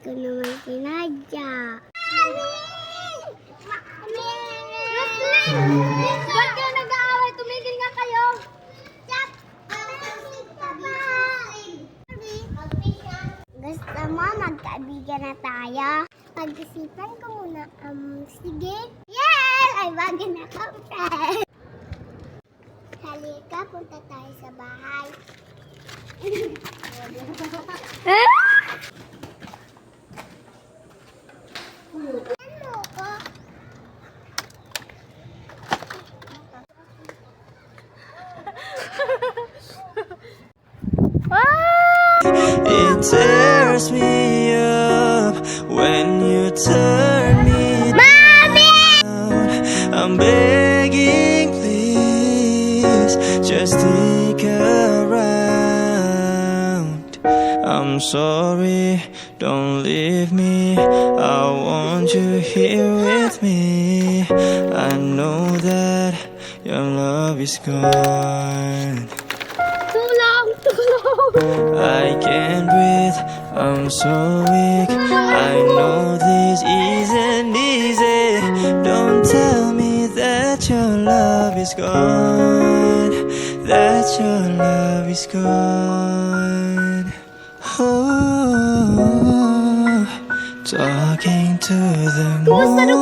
ko naman sinadya. Ba't kayo nag-aaway? Tumigil nga kayo! Gusto mo magkaibigan na tayo? Pag-isipan ko muna. Sige. Yes! Ay, bagay na kang friend. Halika, punta tayo sa bahay. Ano ko? It tears me up when you turn me down. I'm begging, please, just stick around. I'm sorry, don't leave me. I want you here with me. I know that your love is gone. I can't breathe, I'm so weak. I know this isn't easy. Don't tell me that your love is gone, that your love is gone. Oh, talking to the moon.